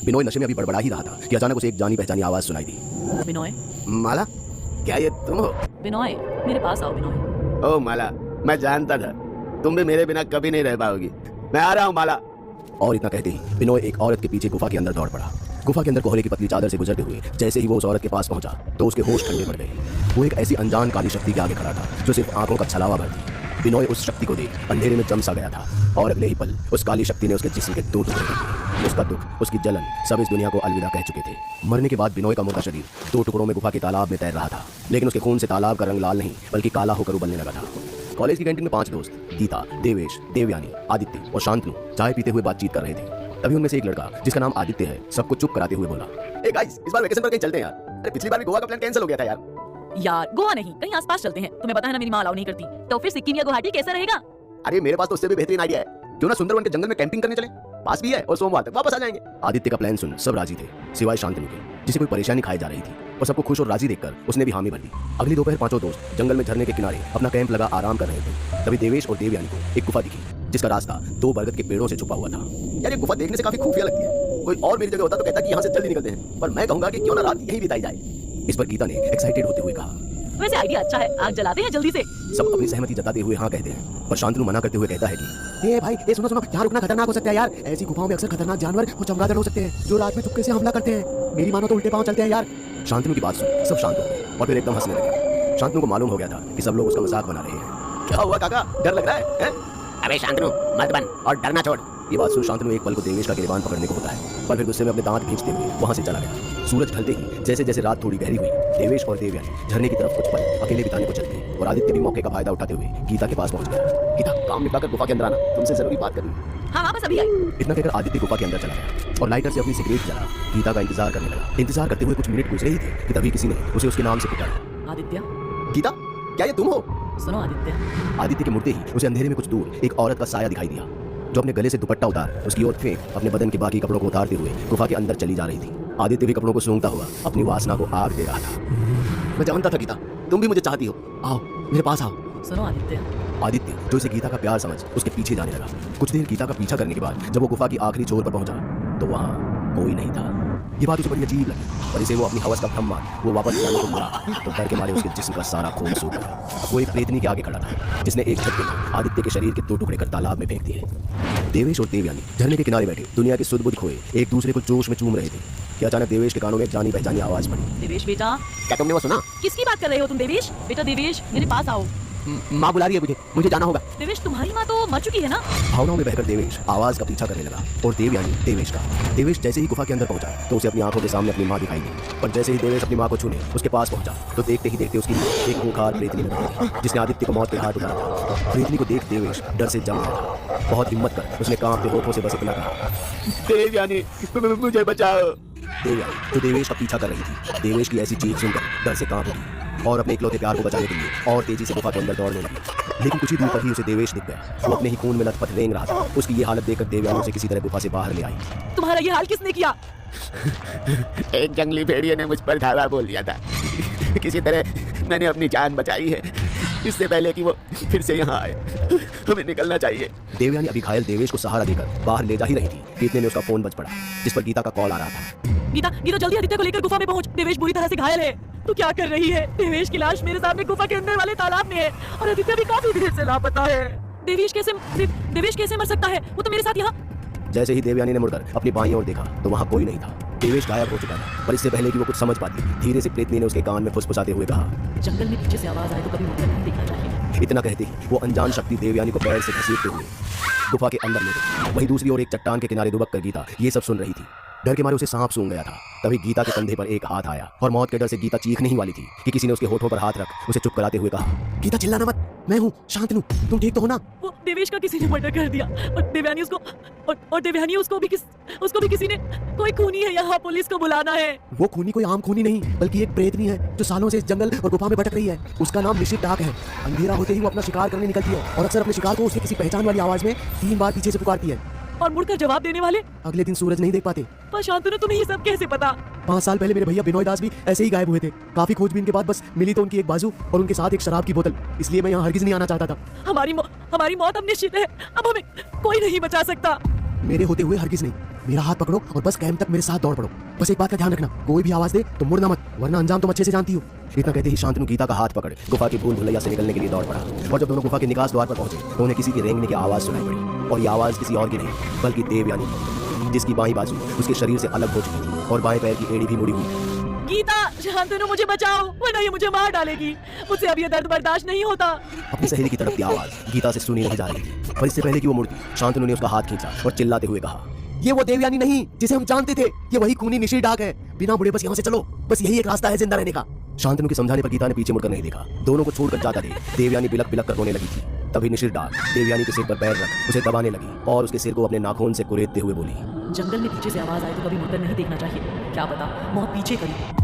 बिनोय नशे में अभी बड़बड़ा ही रहा था कि अचानक उसे एक जानी पहचानी आवाज सुनाई दी। बिनोय, माला, क्या ये तुम हो? बिनोय, मेरे पास आओ बिनोय। ओ माला, मैं जानता था तुम भी मेरे बिना कभी नहीं रह पाओगी। मैं आ रहा हूँ माला। और इतना कहते ही बिनोय एक औरत के पीछे गुफा के अंदर दौड़ पड़ा। गुफा के अंदर कोहरे की पतली चादर से गुजरते हुए जैसे ही वो उस औरत के पास पहुंचा तो उसके होश ठंडे पड़ गए। वो एक ऐसी अनजान काली शक्ति के आगे खड़ा था जो सिर्फ आंखों का छलावा भरती। बिनोय उस शक्ति को देख अंधेरे में जम सा गया था और अगले ही पल उस काली शक्ति ने उसके जिस्म के 2 टुकड़े कर दिए। उसका दुख, उसकी जलन सब इस दुनिया को अलविदा कह चुके थे। मरने के बाद बिनोय का मुर्दा शरीर 2 टुकड़ों में गुफा के तालाब में तैर रहा था, लेकिन उसके खून से तालाब का रंग लाल नहीं बल्कि काला होकर उबलने लगा था। कॉलेज की कैंटीन में 5 दोस्त गीता, देवेश, देवयानी, आदित्य और शांतनु चाय पीते हुए बातचीत कर रहे थे। तभी उनमें से एक लड़का जिसका नाम आदित्य है सबको चुप कराते हुए बोला, ए गाइस, इस बार वेकेशन पर कहीं चलते हैं यार। अरे पिछली बार भी गोवा का प्लान कैंसिल हो गया था यार। यार गोवा नहीं, कहीं आसपास चलते हैं। तुम्हें पता है ना मेरी माँ अलाउ नहीं करती। तो फिर सिक्किम या गुवाहाटी कैसा रहेगा? अरे मेरे पास तो उससे भी बेहतरीन आइडिया है। क्यों ना सुंदरवन के जंगल में कैंपिंग करने चले, पास भी है और सोमवार तक वापस आ जाएंगे। आदित्य का प्लान सुन सब राजी थे सिवाय शांतनु के, जिसे कोई परेशानी खाई जा रही थी। और सबको खुश और राजी देखकर उसने भी हामी भर दी। अगली दोपहर 5 दोस्त जंगल में झरने के किनारे अपना कैंप लगा आराम कर रहे थे। तभी देवेश और देवयानी को एक गुफा दिखी जिसका रास्ता 2 बरगद के पेड़ों से छुपा हुआ था। यार ये गुफा देखने से काफी खुफिया लगती है। कोई और मेरी जगह होता तो कहता कि यहाँ से जल्दी निकलते हैं, पर मैं कहूंगा कि क्यों ना रात यहीं बिताई जाए। इस पर गीता ने एक्साइटेड होते हुए कहा, वैसे आइडिया अच्छा है, आग जलाते हैं जल्दी से। सब अपनी सहमति जताते हुए हाँ कहते हैं, पर शांतनु मना करते हुए कहता है कि ए भाई, ए सुनो सुनो, यहाँ रुकना खतरनाक हो सकता है यार। ऐसी गुफाओं में अक्सर खतरनाक जानवर और चमगादड़ हो सकते हैं जो रात में चुपके से हमला करते हैं। मेरी मानो तो उल्टे पांव चलते हैं यार। शांतनु की बात सुन सब शांत हो गए और फिर एकदम हंसने लगे। शांतनु को मालूम हो गया था कि सब लोग उसका मजाक बना रहे हैं। क्या हुआ काका, डर लग रहा है? अबे शांतनु मत बन और डरना छोड़। ये बात सुन शांतनु एक पल को देवेश का गिरबान पकड़ने को होता है, पर फिर गुस्से में अपने दांत खींचते हुए वहां से चला गया। सूरज ढलते ही जैसे जैसे रात थोड़ी गहरी हुई, देवेश और देवयानी झरने की तरफ कुछ पल अकेले बिताने को चलते और आदित्य भी मौके का फायदा उठाते हुए गीता के पास पहुंच गया। गीता, काम निपटाकर गुफा के अंदर आना, तुमसे जरूरी बात करनी है। हाँ बस अभी आई। इतना कहकर आदित्य गुफा के अंदर चला गया और लाइटर से अपनी सिगरेट जला गीता का इंतजार करने लगा। इंतजार करते हुए कुछ मिनट गुजरे ही थे कि तभी किसी ने उसे उसके नाम से पुकारा, आदित्य। गीता, क्या ये तुम हो? सुनो आदित्य। आदित्य के मुड़ते ही उसे अंधेरे में कुछ दूर एक औरत का साया दिखाई दिया जो अपने गले से दुपट्टा उतार उसकी ओर फेंक अपने बदन के बाकी कपड़ों को उतारते हुए गुफा के अंदर चली जा रही थी। आदित्य भी कपड़ों को सूंघता हुआ अपनी वासना को आग दे रहा था। मैं जानता था गीता, तुम भी मुझे चाहती हो। आओ मेरे पास आओ। सुनो आदित्य। आदित्य जो इसे गीता का प्यार समझ उसके पीछे जाने लगा। कुछ देर गीता का पीछा करने के बाद जब वो गुफा की आखिरी छोर पर पहुंचा तो वहाँ कोई नहीं था। ये बात उसे बड़ी अजीब लगी, पर इसे वो अपनी हवस का थम मान वो वापस जाने को मुड़ा तो डर के मारे उसके जिस्म का सारा खून सूख गया। अब वो एक प्रेतनी के आगे खड़ा था जिसने एक झटके में आदित्य के शरीर के 2 टुकड़े कर तालाब में फेंक दिए। देवेश और देवयानी झरने के किनारे बैठे दुनिया की सुध बुध खोए एक दूसरे को जोश में चूम रहे थे कि अचानक देवेश के कानों में एक जानी पहचानी आवाज पड़ी। देवेश बेटा। क्या तुमने वो सुना? किसकी बात कर रहे हो तुम देवेश? बेटा देवेश मेरे पास आओ। माँ बुला रही है मुझे जाना होगा। देवेश तुम्हारी माँ तो मर चुकी है ना? भावनाओं में बहकर देवेश आवाज का पीछा करने लगा और देवयानी देवेश का। देवेश जैसे ही गुफा के अंदर पहुंचा तो उसे अपनी आंखों के सामने अपनी माँ दिखाई दी, पर जैसे ही देवेश अपनी माँ को छूने उसके पास पहुंचा तो देखते ही देखते उसकी एक खूंखार प्रेतनी बन गई जिसने आदित्य को मौत के हाथ उठाया था। प्रेतनी को देख देवेश डर से जम गया था। बहुत हिम्मत कर उसने कांपते होठों से बस इतना कहा, देवयानी मुझे बचाओ। देवयानी जो देवेश का पीछा कर रही थी देवेश की ऐसी चीख सुनकर डर से कांप उठी और अपने इकलौते प्यार को बचाने के लिए और तेजी से गुफा के अंदर दौड़ने लगी। लेकिन कुछ ही दूर पर ही उसे देवेश दिख गया। वो अपने ही खून में लथपथ रेंग रहा था। उसकी ये हालत देखकर देवयानी उसे किसी तरह गुफा से बाहर ले आई। तुम्हारा ये हाल किसने किया? एक जंगली भेड़िए ने मुझ पर धावा बोल दिया था। किसी तरह मैंने अपनी जान बचाई है इससे पहले कि वो फिर से यहाँ आए। हमें निकलना चाहिए। देवयानी अभी घायल देवेश को सहारा देकर बाहर ले जा ही रही थी कि इतने में उसका फोन बज पड़ा जिस पर गीता का कॉल आ रहा था। गीता जल्दी आदित्य को लेकर गुफा में पहुंच। देवेश बुरी तरह से घायल है। तू क्या कर रही है? देवेश की लाश मेरे सामने गुफा के अंदर वाले तालाब में है और आदित्य भी काफी देर से लापता है। देवेश कैसे मर सकता है? वो तो मेरे साथ यहाँ। जैसे ही देवयानी ने मुड़कर अपनी बाईं ओर देखा तो वहाँ कोई नहीं था। देवेश गायब हो चुका था, पर इससे पहले कि वो कुछ समझ पाती धीरे से प्रेतनी ने उसके कान में फुसफुसाते हुए कहा, जंगल में पीछे से आवाज आए तो कभी मुड़कर नहीं देखना चाहिए। इतना कहते ही वो अनजान शक्ति देवयानी को पैर से घसीटते हुए गुफा के अंदर ले गई। वहीं दूसरी ओर एक चट्टान के किनारे दुबक कर गीता ये सब सुन रही थी। डर के मारे उसे सांप सूंघ गया था। तभी गीता के कंधे पर एक हाथ आया और मौत के डर से गीता चीखने ही वाली थी कि किसी ने उसके होठों पर हाथ रख उसे चुप कराते हुए कहा, गीता चिल्लाना मत, मैं हूँ शांतनु, तुम ठीक तो हो ना? वो देवेश का किसी ने मर्डर कर दिया और देवयानी उसको भी किसी ने, कोई खूनी है, यहाँ पुलिस को बुलाना है। वो खूनी कोई आम खूनी नहीं बल्कि एक प्रेतनी है जो सालों से इस जंगल और गुफा में भटक रही है। उसका नाम निशित डाक है। अंधेरा होते ही वो अपना शिकार करने निकलती है और अक्सर अपने शिकार को उसके किसी पहचान वाली आवाज में 3 बार पीछे से पुकारती है और मुड़कर जवाब देने वाले अगले दिन सूरज नहीं देख पाते। पर शांतनु तुम्हें ये सब कैसे पता? 5 साल पहले मेरे भैया बिनोय दास भी ऐसे ही गायब हुए थे। काफी खोजबीन के बाद बस मिली तो उनकी एक बाजू और उनके साथ एक शराब की बोतल। इसलिए मैं यहाँ हरगिज नहीं आना चाहता था। हमारी मौत अब निश्चित है। अब हमें कोई नहीं बचा सकता। मेरे होते हुए हरगिज नहीं। मेरा हाथ पकड़ो और बस कैंप तक मेरे साथ दौड़ पड़ो। बस एक बात का ध्यान रखना, कोई भी आवाज दे तो मुड़ना मत, वरना अंजाम तुम अच्छे से जानती हो। इतना कहते ही शांतनु गीता का हाथ पकड़ गुफा की भूल भुलैया से निकलने के लिए दौड़ पड़ा। और जब दोनों गुफा के निकास द्वार पर पहुंचे तो उन्हें किसी की रेंगने की आवाज सुनाई पड़ी। और ये आवाज किसी और की नहीं बल्कि देवयानी की, जिसकी बाईं बाजू उसके शरीर से अलग हो चुकी थी और बाएं पैर की एड़ी भी मुड़ी हुई थी। गीता, शांतनु मुझे बचाओ, वरना ये मुझे मार डालेगी। मुझसे अब ये दर्द बर्दाश्त नहीं होता। अपनी सहेली की तड़पती आवाज गीता से सुनी नहीं जा रही थी, पर इससे पहले कि वो मुड़ती, शांतनु ने उसका हाथ खींचा और चिल्लाते हुए कहा, ये वो देवयानी नहीं जिसे हम जानते थे, ये वही खूनी निशिर डाक है। बिना मुड़े बस यहाँ से चलो, बस यही एक रास्ता है जिंदा रहने का। शांतनु के समझाने पर गीता ने पीछे मुड़कर नहीं देखा। दोनों को छोड़कर जाता देख देवयानी बिलक बिलक कर रोने लगी थी। तभी निशिर डाक देवयानी के सिर पर पैर रख उसे दबाने लगी और उसके सिर को अपने नाखून से कुरेदते हुए बोली, जंगल में पीछे से आवाज आए तो कभी मुड़कर नहीं देखना चाहिए, क्या पता मौत पीछे करी।